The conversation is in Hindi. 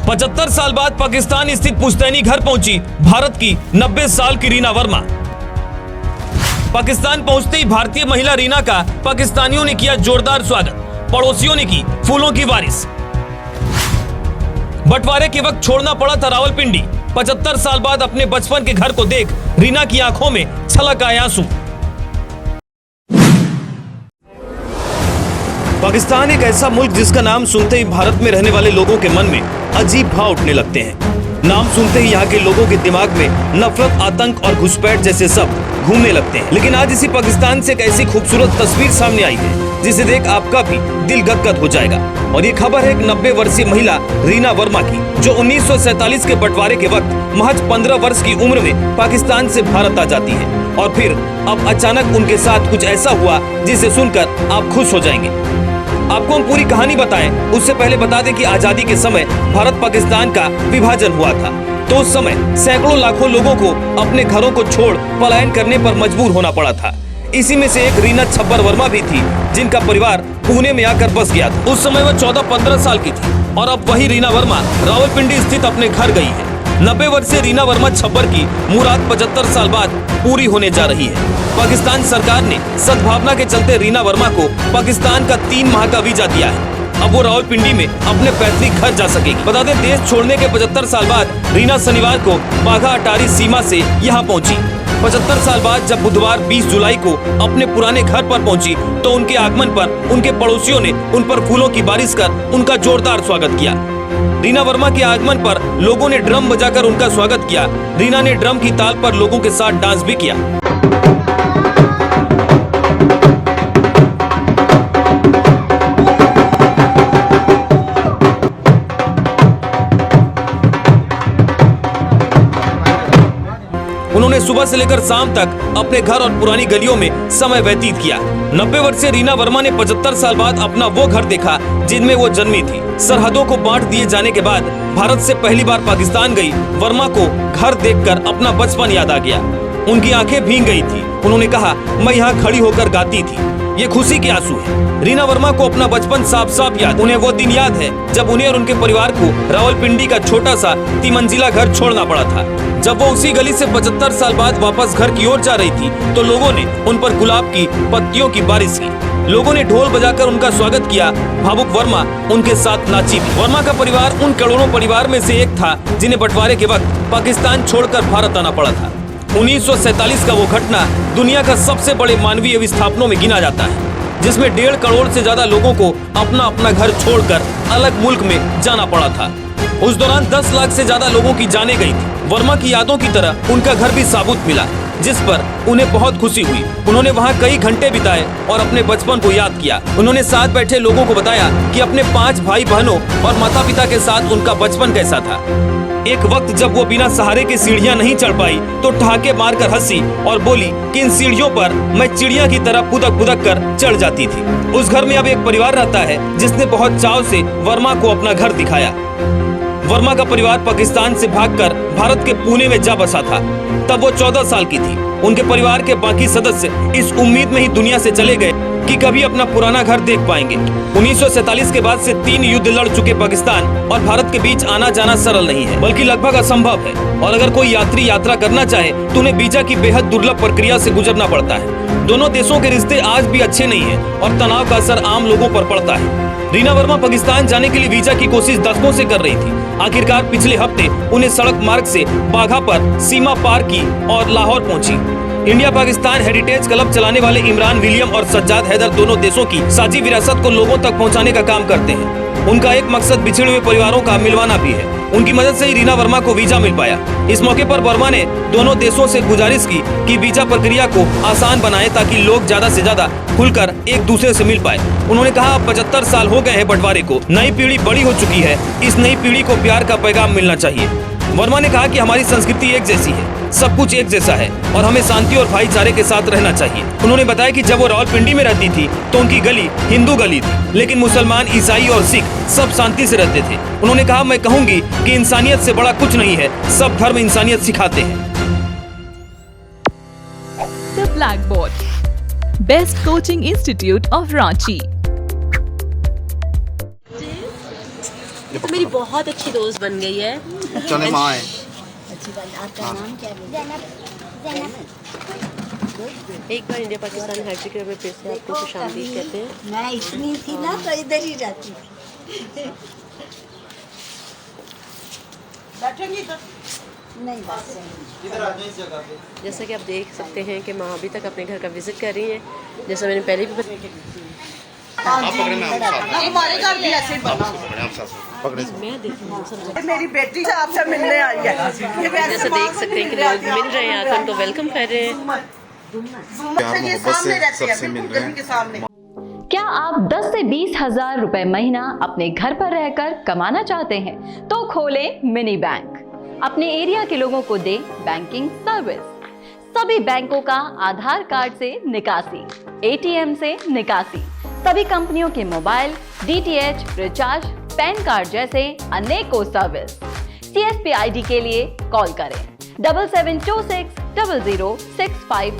75 साल बाद पाकिस्तान स्थित पुश्तैनी घर पहुंची भारत की 90 साल की रीना वर्मा। पाकिस्तान पहुंचते ही भारतीय महिला रीना का पाकिस्तानियों ने किया जोरदार स्वागत, पड़ोसियों ने की फूलों की बारिश। बंटवारे के वक्त छोड़ना पड़ा था रावलपिंडी। 75 साल बाद अपने बचपन के घर को देख रीना की आंखों में छलक आए आंसू। पाकिस्तान एक ऐसा मुल्क जिसका नाम सुनते ही भारत में रहने वाले लोगों के मन में अजीब भाव उठने लगते हैं। नाम सुनते ही यहाँ के लोगों के दिमाग में नफरत, आतंक और घुसपैठ जैसे शब्द घूमने लगते हैं। लेकिन आज इसी पाकिस्तान से एक ऐसी खूबसूरत तस्वीर सामने आई है जिसे देख आपका भी दिल गदगद हो जाएगा। और ये खबर है एक 90 वर्षीय महिला रीना वर्मा की, जो 1947 के बंटवारे के वक्त महज 15 वर्ष की उम्र में पाकिस्तान से भारत आ जाती है। और फिर अब अचानक उनके साथ कुछ ऐसा हुआ जिसे सुनकर आप खुश हो जाएंगे। आपको हम पूरी कहानी बताएं उससे पहले बता दें कि आजादी के समय भारत पाकिस्तान का विभाजन हुआ था। तो उस समय सैकड़ों लाखों लोगों को अपने घरों को छोड़ पलायन करने पर मजबूर होना पड़ा था। इसी में से एक रीना छब्बर वर्मा भी थी, जिनका परिवार पुणे में आकर बस गया था। उस समय वह 14-15 साल की थी और अब वही रीना वर्मा रावलपिंडी स्थित अपने घर गई है। 90 वर्षीय रीना वर्मा छब्बर की मुराद 75 साल बाद पूरी होने जा रही है। पाकिस्तान सरकार ने सद्भावना के चलते रीना वर्मा को पाकिस्तान का 3 माह का वीजा दिया है। अब वो रावलपिंडी में अपने पैतृक घर जा सकेगी। बता दें, देश छोड़ने के 75 साल बाद रीना शनिवार को बाघा अटारी सीमा से यहाँ पहुँची। 75 साल बाद जब बुधवार 20 जुलाई को अपने पुराने घर पर पहुंची तो उनके आगमन पर उनके पड़ोसियों ने उन पर फूलों की बारिश कर उनका जोरदार स्वागत किया। रीना वर्मा के आगमन पर लोगों ने ड्रम बजाकर उनका स्वागत किया। रीना ने ड्रम की ताल पर लोगों के साथ डांस भी किया। उन्होंने सुबह से लेकर शाम तक अपने घर और पुरानी गलियों में समय व्यतीत किया। 90 वर्षीय रीना वर्मा ने 75 साल बाद अपना वो घर देखा जिनमें वो जन्मी थी। सरहदों को बांट दिए जाने के बाद भारत से पहली बार पाकिस्तान गई वर्मा को घर देखकर अपना बचपन याद आ गया। उनकी आंखें भीग गई थी। उन्होंने कहा, मैं यहाँ खड़ी होकर गाती थी। ये खुशी के आंसू है। रीना वर्मा को अपना बचपन साफ साफ याद। उन्हें वो दिन याद है जब उन्हें और उनके परिवार को रावलपिंडी का छोटा सा 3 मंजिला घर छोड़ना पड़ा था। जब वो उसी गली से 75 साल बाद वापस घर की ओर जा रही थी तो लोगों ने उन पर गुलाब की पत्तियों की बारिश की। लोगों ने ढोल बजाकर उनका स्वागत किया। भावुक वर्मा उनके साथ नाची भी। वर्मा का परिवार उन करोड़ों परिवार में से एक था जिन्हें बंटवारे के वक्त पाकिस्तान छोड़कर भारत आना पड़ा था। 1947 का वो घटना दुनिया का सबसे बड़े मानवीय विस्थापनों में गिना जाता है, जिसमें 1.5 करोड़ से ज्यादा लोगों को अपना अपना घर छोड़कर अलग मुल्क में जाना पड़ा था। उस दौरान 10 लाख से ज्यादा लोगों की जानें गई थी। वर्मा की यादों की तरह उनका घर भी साबुत मिला, जिस पर उन्हें बहुत खुशी हुई। उन्होंने वहाँ कई घंटे बिताए और अपने बचपन को याद किया। उन्होंने साथ बैठे लोगों को बताया कि अपने 5 भाई बहनों और माता पिता के साथ उनका बचपन कैसा था। एक वक्त जब वो बिना सहारे के सीढ़ियां नहीं चढ़ पाई तो ठहाके मारकर हंसी और बोली कि इन सीढ़ियों पर मैं चिड़िया की तरह पुदक पुदक कर चढ़ जाती थी। उस घर में अब एक परिवार रहता है जिसने बहुत चाव से वर्मा को अपना घर दिखाया। वर्मा का परिवार पाकिस्तान से भागकर भारत के पुणे में जा बसा था। तब वो 14 साल की थी। उनके परिवार के बाकी सदस्य इस उम्मीद में ही दुनिया से चले गए कि कभी अपना पुराना घर देख पाएंगे। 1947 के बाद से 3 युद्ध लड़ चुके पाकिस्तान और भारत के बीच आना जाना सरल नहीं है, बल्कि लगभग असंभव है। और अगर कोई यात्री यात्रा करना चाहे तो उन्हें वीजा की बेहद दुर्लभ प्रक्रिया से गुजरना पड़ता है। दोनों देशों के रिश्ते आज भी अच्छे नहीं है और तनाव का असर आम लोगों पर पड़ता है। रीना वर्मा पाकिस्तान जाने के लिए वीजा की कोशिश दशकों से कर रही थी। आखिरकार पिछले हफ्ते उन्हें सड़क मार्ग से बाघा पर सीमा पार की और लाहौर पहुंची। इंडिया पाकिस्तान हेरिटेज क्लब चलाने वाले इमरान विलियम और सज्जाद हैदर दोनों देशों की साझी विरासत को लोगों तक पहुंचाने का काम करते हैं। उनका एक मकसद बिछड़े हुए परिवारों का मिलवाना भी है। उनकी मदद से ही रीना वर्मा को वीजा मिल पाया। इस मौके पर वर्मा ने दोनों देशों से गुजारिश की कि वीजा प्रक्रिया को आसान बनाएं ताकि लोग ज्यादा से ज्यादा खुलकर एक दूसरे से मिल पाए। उन्होंने कहा, अब 75 साल हो गए हैं बंटवारे को, नई पीढ़ी बड़ी हो चुकी है, इस नई पीढ़ी को प्यार का पैगाम मिलना चाहिए। वर्मा ने कहा कि हमारी संस्कृति एक जैसी है, सब कुछ एक जैसा है और हमें शांति और भाईचारे के साथ रहना चाहिए। उन्होंने बताया कि जब वो रावलपिंडी में रहती थी तो उनकी गली हिंदू गली थी, लेकिन मुसलमान, ईसाई और सिख सब शांति से रहते थे। उन्होंने कहा, मैं कहूंगी कि इंसानियत से बड़ा कुछ नहीं है, सब धर्म इंसानियत सिखाते हैं। The Blackboard, Best Coaching Institute of Ranchi. ये तो मेरी बहुत अच्छी दोस्त बन गई है। चले माँ है। अच्छी बात। आपका नाम क्या है? एक बार इंडिया पाकिस्तान हर जगह में फिर से आपको खुशामदीद कहते हैं। मैं इतनी थी ना तो इधर ही रहती थी। बैठेंगी तो नहीं बस जैसा कि आप देख सकते हैं कि माँ अभी तक अपने घर का विजिट कर रही हैं। जैसा मैंने पहले भी हमारे घर भी ऐसे ही बना। मैं देखती हूँ समझा। मेरी बेटी से आपसे मिलने आई है। ये वैसे जैसे देख सकते हैं कि लोग मिल रहे हैं, आकर उनको वेलकम कर रहे हैं। ये सामने रहती है, बिल्कुल गली के सामने। क्या आप 10 से 20 हजार रुपए महीना अपने घर पर रहकर कमाना चाहते हैं तो खोलें मिनी बैंक। अपने एरिया के लोगों को दे बैंकिंग सर्विस। सभी बैंकों का आधार कार्ड से निकासी, एटीएम से निकासी, सभी कंपनियों के mobile, DTH, recharge, pan card जैसे अनेकों सर्विस। CSP ID के लिए कॉल करें 7726006565